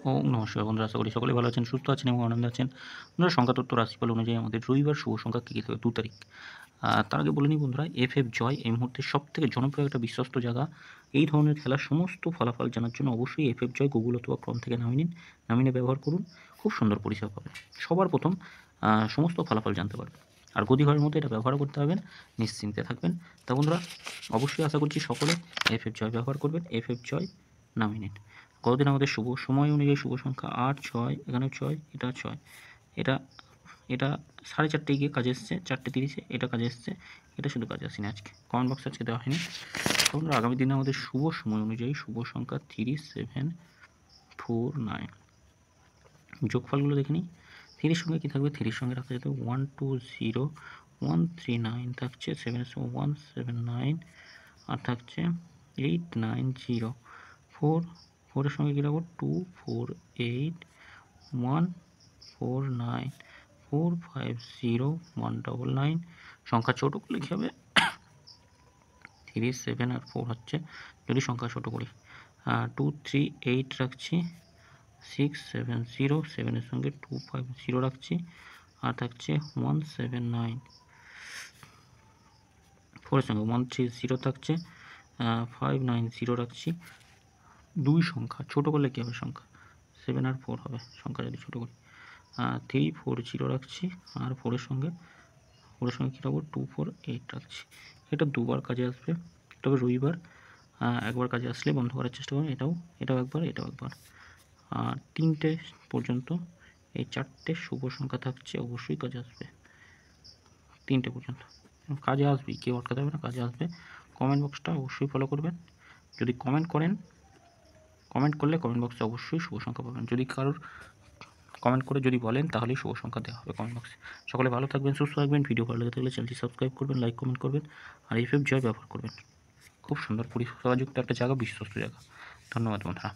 ওম নমস্কার বন্ধুরা, আশা করি সকলেই ভালো আছেন, সুস্থ আছেন এবং আনন্দে আছেন। বন্ধুরা, সংখ্যাতত্ত্ব রাশিফল অনুযায়ী আমাদের রবিবার শুভ সংখ্যা কী কী থাকবে 2 তারিখ। তার আগে বলে নিই বন্ধুরা, এফএফ জয় এই মুহূর্তে সবথেকে জনপ্রিয় একটা বিশ্বস্ত জায়গা। এই ধরনের খেলার সমস্ত ফলাফল জানার জন্য অবশ্যই এফএফ জয় গুগল অথবা ক্রম থেকে নামিয়ে নিন, নামিয়ে নিয়ে ব্যবহার করুন। খুব সুন্দর পরিষেবা পাবেন। সবার প্রথম সমস্ত ফলাফল জানতে পারবেন। আর গদিঘরের মধ্যে এটা ব্যবহার করতে পারবেন, নিশ্চিন্তে থাকবেন। তা বন্ধুরা, অবশ্যই আশা করছি সকলে এফএফ জয় ব্যবহার করবেন। এফএফ জয় নামিয়ে নিন। কতদিন আমাদের শুভ সময় অনুযায়ী শুভ সংখ্যা 8, 6, এখানেও 6, এটা 6, এটা এটা 4:30 গিয়ে কাজে এসছে, 4:30 এটা কাজে এসছে, এটা শুধু কাজে আসেনি আজকে। কমেন্ট বক্সে আজকে দেওয়া হয়নি। তখন আগামী দিনে আমাদের শুভ সময় অনুযায়ী শুভ সংখ্যা 3, 7, 4, 9। যোগফলগুলো দেখে নিই। 3 সঙ্গে কী থাকবে? 3 সঙ্গে রাখা যেত 1, 2, 0, 1, 3, 9 থাকছে, 7 এর সঙ্গে 1, 7, 9 আর থাকছে 8, 9, 0, 4, 4 এর সঙ্গে কী রাখবো? 2, 4, 8, 1, 4, 9, 4, 5, 0, 1, 9, 9। সংখ্যা ছোট করলে কী হবে? 3, 7 আর 4 হচ্ছে, যদি সংখ্যা ছোট করি। 2, 3, 8 রাখছি, 6, 7, 0, 7 এর সঙ্গে 2, 5, 0 রাখছি, আর থাকছে 1, 7, 9। 4 এর সঙ্গে 1, 3, 0 থাকছে, 5, 9, 0 রাখছি। 2 সংখ্যা ছোট করলে কী হবে? সংখ্যা 7 আর 4 হবে, সংখ্যা যদি ছোট করি। 3, 4, 0 রাখছি, আর 4 এর সঙ্গে কী রাখবো? 2, 4, 8 রাখছি। এটা দুবার কাজে আসবে, তবে রবিবার একবার কাজে আসলে বন্ধ করার চেষ্টা করুন। এটাও একবার, এটাও একবার। আর 3টে পর্যন্ত এই 4টে শুভ সংখ্যা থাকছে, অবশ্যই কাজে আসবে। 3টে পর্যন্ত কাজে আসবেই, কেউ আটকাতে হবে না, কাজে আসবে। কমেন্ট বক্সটা অবশ্যই ফলো করবেন। যদি কমেন্ট করলে কমেন্ট বক্সে অবশ্যই শুভ সংখ্যা পাবেন। যদি কারোর কমেন্ট করে যদি বলেন, তাহলেই শুভ সংখ্যা দেওয়া হবে কমেন্ট বক্সে। সকলে ভালো থাকবেন, সুস্থ থাকবেন। ভিডিও ভালো লেগে থাকলে চ্যানেলটি সাবস্ক্রাইব করবেন, লাইক কমেন্ট করবেন, আর এফএফ জয় ব্যবহার করবেন। খুব সুন্দর পরিষেবাযুক্ত একটা জায়গা, বিশ্বস্ত জায়গা। ধন্যবাদ বন্ধুরা।